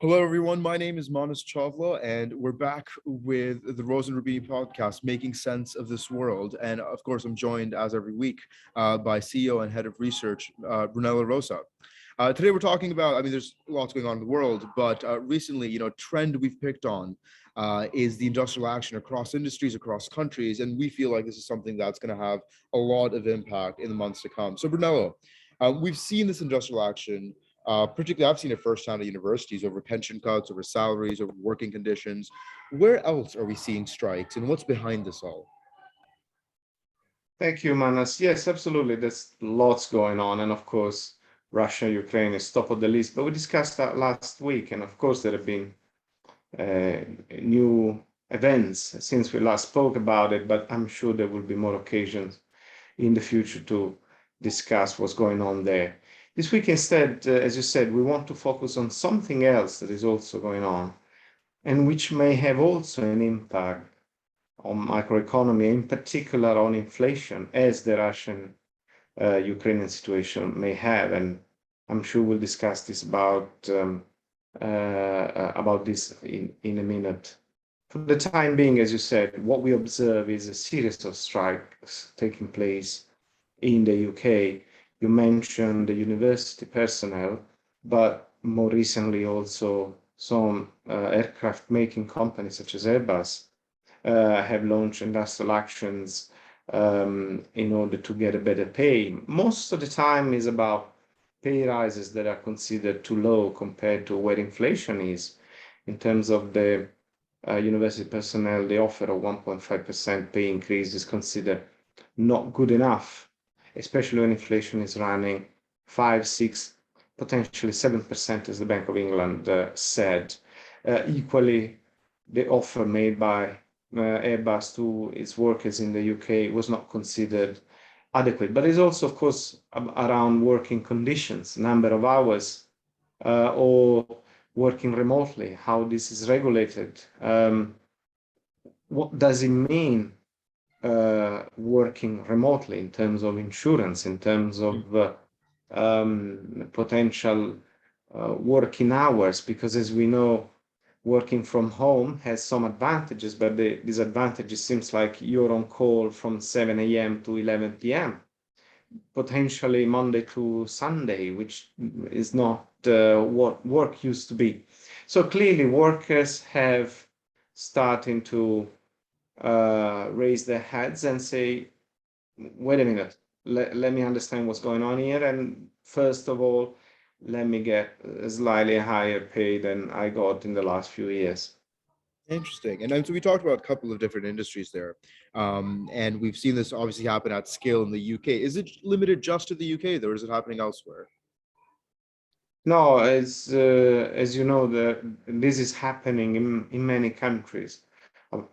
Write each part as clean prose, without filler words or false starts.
Hello, everyone. My name is Manas Chavla, and we're back with the Rose and Rubini podcast, Making Sense of This World. And of course, I'm joined, as every week, by CEO and Head of Research, Brunella Rosa. Today, we're talking about, there's lots going on in the world, but recently, trend we've picked on is the industrial action across industries, across countries. And we feel like this is something that's going to have a lot of impact in the months to come. So, Brunello, we've seen this industrial action. Particularly, I've seen it firsthand at universities over pension cuts, over salaries, over working conditions. Where else are we seeing strikes, and what's behind this all? Thank you, Manas. Yes, absolutely. There's lots going on. And of course, Russia, Ukraine is top of the list. But we discussed that last week. And of course, there have been uh, new events since we last spoke about it. But I'm sure there will be more occasions in the future to discuss what's going on there. This week, instead, as you said, we want to focus on something else that is also going on and which may have also an impact on macroeconomy, in particular on inflation, as the Russian Ukrainian situation may have. And I'm sure we'll discuss this about this in a minute. For the time being, as you said, what we observe is a series of strikes taking place in the UK. You mentioned the university personnel, but more recently also some aircraft making companies such as Airbus have launched industrial actions in order to get a better pay. Most of the time is about pay rises that are considered too low compared to where inflation is. In terms of the university personnel, the offer of 1.5% pay increase is considered not good enough, especially when inflation is running 5, 6, potentially 7%, as the Bank of England said. Equally, the offer made by Airbus to its workers in the UK was not considered adequate. But it's also, of course, around working conditions, number of hours, or working remotely, how this is regulated. What does it mean working remotely in terms of insurance, in terms of potential working hours? Because as we know, working from home has some advantages, but the disadvantages seems like you're on call from 7 a.m. to 11 p.m., potentially Monday to Sunday, which is not what work used to be. So clearly workers have starting to raise their heads and say, wait a minute, let me understand what's going on here. And first of all, let me get a slightly higher pay than I got in the last few years. Interesting. And so we talked about a couple of different industries there. And we've seen this obviously happen at scale in the UK. Is it limited just to the UK, though, or is it happening elsewhere? No, as you know, this is happening in many countries.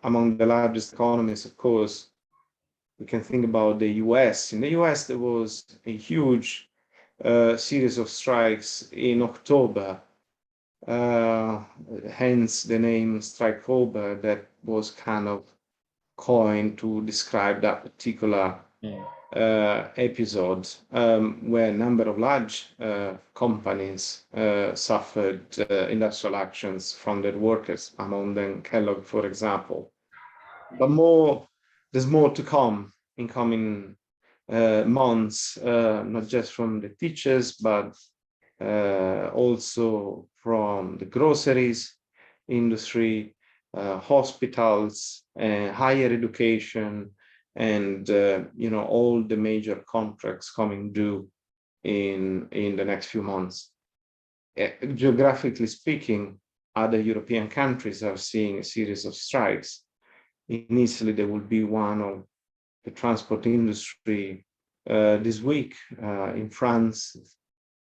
Among the largest economies, of course, we can think about the US. In the US, there was a huge series of strikes in October, uh, hence the name Strikeober that was kind of coined to describe that particular episode where a number of large companies suffered industrial actions from their workers, among them Kellogg, for example. But there's more to come in coming months, not just from the teachers, but also from the groceries industry, hospitals, higher education, and all the major contracts coming due in the next few months. Geographically speaking, other European countries are seeing a series of strikes. In Italy, there will be one of the transport industry this week. In France,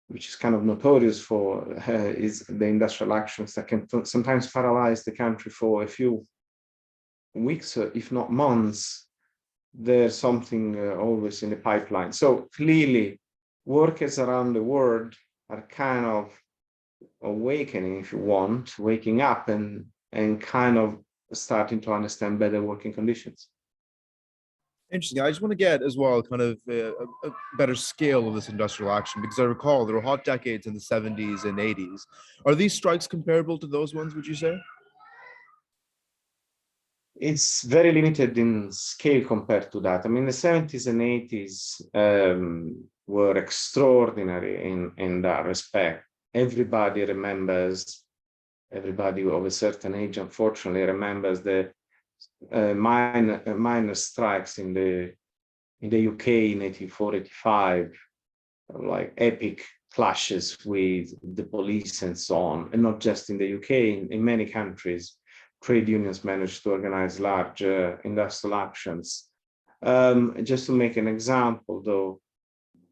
which is kind of notorious for is the industrial actions that can sometimes paralyze the country for a few weeks, if not months. There's something always in the pipeline. So clearly, workers around the world are kind of awakening, if you want, waking up and kind of starting to understand better working conditions. Interesting. I just want to get as well kind of a better scale of this industrial action because I recall there were hot decades in the 70s and 80s. Are these strikes comparable to those ones, would you say? It's very limited in scale compared to that. I mean, the 70s and 80s were extraordinary in that respect. Everybody remembers, everybody of a certain age, unfortunately, remembers the minor strikes in the UK in 84, 85, like epic clashes with the police and so on, and not just in the UK, in many countries trade unions managed to organize large industrial actions. Just to make an example, though,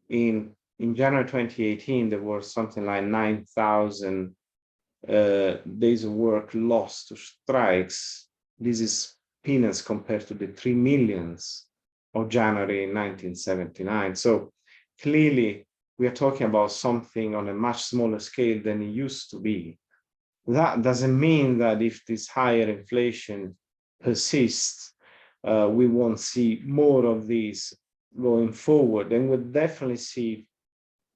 in January 2018, there were something like 9,000 days of work lost to strikes. This is peanuts compared to the 3 millions of January 1979. So clearly, we are talking about something on a much smaller scale than it used to be. That doesn't mean that if this higher inflation persists, we won't see more of these going forward. And we'll definitely see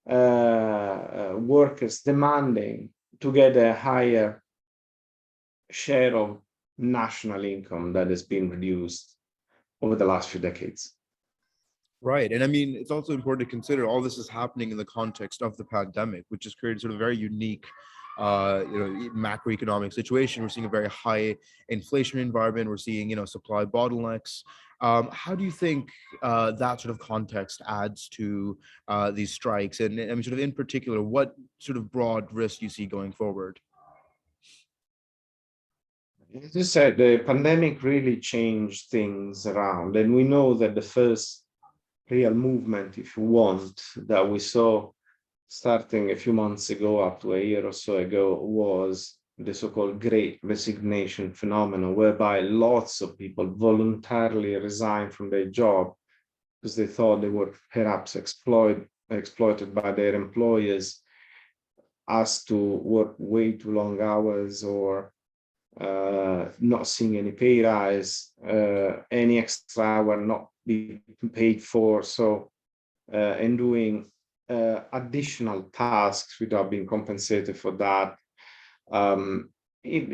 workers demanding to get a higher share of national income that has been reduced over the last few decades. Right. And I mean, it's also important to consider all this is happening in the context of the pandemic, which has created sort of a very unique macroeconomic situation. We're seeing a very high inflation environment. We're seeing, supply bottlenecks. How do you think that sort of context adds to these strikes? And I mean, sort of in particular, what sort of broad risk do you see going forward? As you said, the pandemic really changed things around. And we know that the first real movement, if you want, that we saw starting a few months ago, up to a year or so ago, was the so-called Great Resignation phenomenon, whereby lots of people voluntarily resigned from their job because they thought they were perhaps exploited by their employers, asked to work way too long hours, or not seeing any pay rise, any extra hour not being paid for, and doing additional tasks without being compensated for that.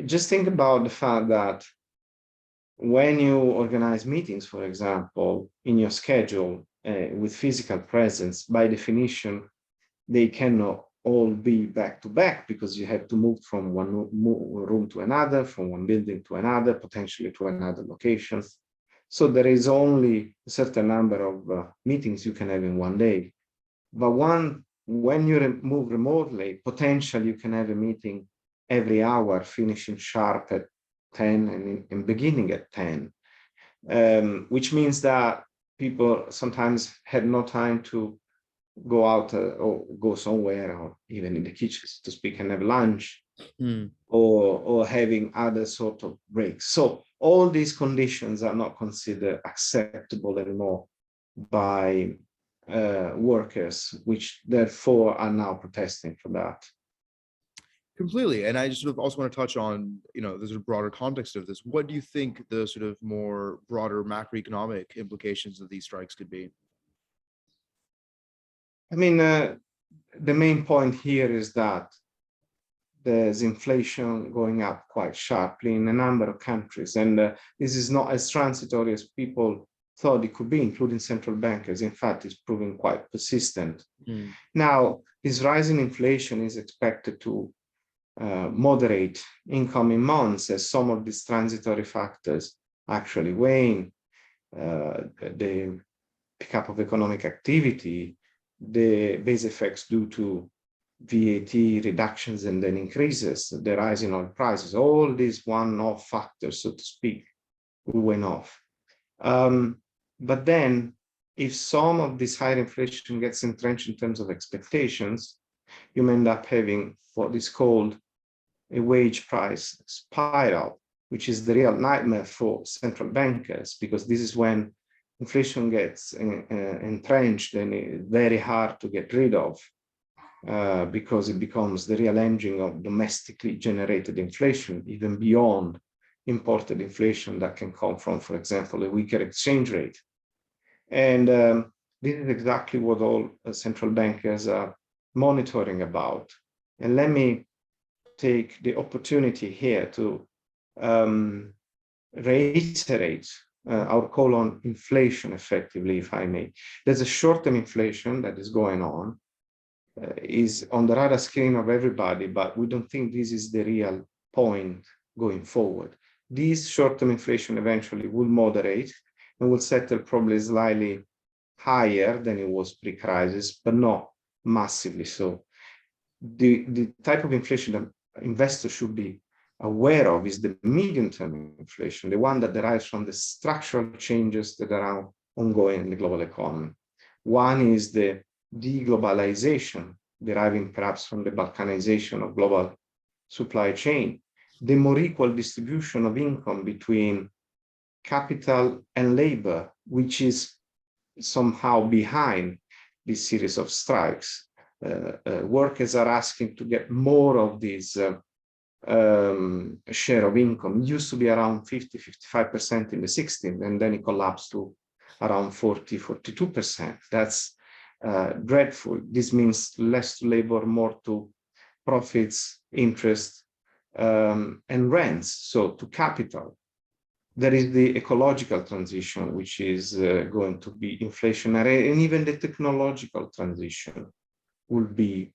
Just think about the fact that when you organize meetings, for example, in your schedule with physical presence, by definition, they cannot all be back to back because you have to move from one room to another, from one building to another, potentially to another location. So there is only a certain number of meetings you can have in one day. But when you move remotely, potentially you can have a meeting every hour, finishing sharp at 10 and beginning at 10, which means that people sometimes had no time to go out or go somewhere, or even in the kitchen, to speak, and have lunch, or having other sort of breaks. So all these conditions are not considered acceptable anymore by workers, which therefore are now protesting for that. Completely. And I just sort of also want to touch on, the sort of broader context of this. What do you think the sort of more broader macroeconomic implications of these strikes could be? I mean, the main point here is that there's inflation going up quite sharply in a number of countries. And this is not as transitory as people thought it could be, including central bankers. In fact, it's proving quite persistent. Now, this rising inflation is expected to moderate in coming months as some of these transitory factors actually wane. The pickup of economic activity, the base effects due to VAT reductions and then increases, the rise in oil prices, all these one-off factors, so to speak, will wane off. But then, if some of this higher inflation gets entrenched in terms of expectations, you may end up having what is called a wage price spiral, which is the real nightmare for central bankers, because this is when inflation gets entrenched and it's very hard to get rid of, because it becomes the real engine of domestically generated inflation, even beyond imported inflation that can come from, for example, a weaker exchange rate. And this is exactly what all central bankers are monitoring about. And let me take the opportunity here to reiterate our call on inflation effectively, if I may. There's a short-term inflation that is going on, is on the radar screen of everybody, but we don't think this is the real point going forward. This short-term inflation eventually will moderate and will settle probably slightly higher than it was pre-crisis, but not massively so. The type of inflation that investors should be aware of is the medium-term inflation, the one that derives from the structural changes that are ongoing in the global economy. One is the deglobalization, deriving perhaps from the balkanization of global supply chain, the more equal distribution of income between capital and labor, which is somehow behind this series of strikes. Workers are asking to get more of this share of income. It used to be around 50, 55% in the 60s, and then it collapsed to around 40, 42%. That's dreadful. This means less to labor, more to profits, interest, and rents, so to capital. There is the ecological transition, which is going to be inflationary, and even the technological transition will be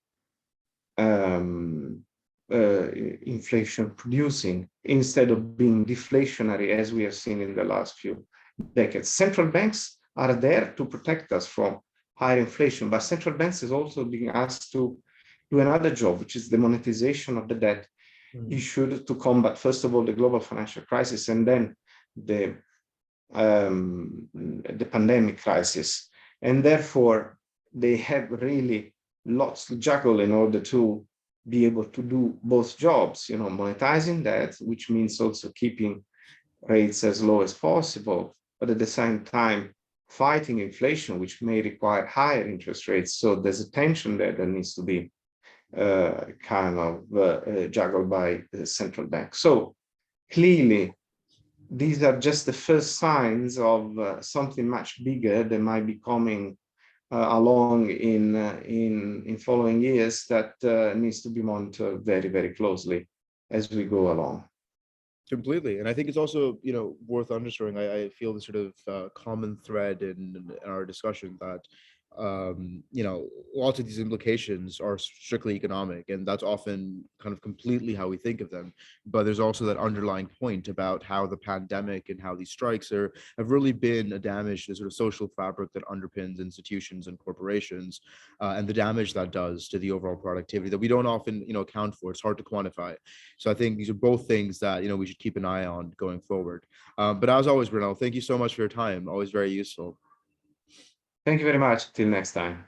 inflation producing instead of being deflationary, as we have seen in the last few decades. Central banks are there to protect us from higher inflation, but central banks is also being asked to do another job, which is the monetization of the debt issued to combat, first of all, the global financial crisis, and then the pandemic crisis. And therefore, they have really lots to juggle in order to be able to do both jobs, you know, monetizing that, which means also keeping rates as low as possible, but at the same time, fighting inflation, which may require higher interest rates. So there's a tension there that needs to be juggled by the central bank. So clearly, these are just the first signs of something much bigger that might be coming along in following years that needs to be monitored very, very closely as we go along. Completely. And I think it's also, you know, worth underscoring. I feel the sort of common thread in our discussion that, you know, lots of these implications are strictly economic, and that's often kind of completely how we think of them. But there's also that underlying point about how the pandemic and how these strikes have really been a damage to the sort of social fabric that underpins institutions and corporations, and the damage that does to the overall productivity that we don't often, you know, account for. It's hard to quantify. So I think these are both things that, you know, we should keep an eye on going forward. But as always, Brunel, thank you so much for your time. Always very useful. Thank you very much. Till next time.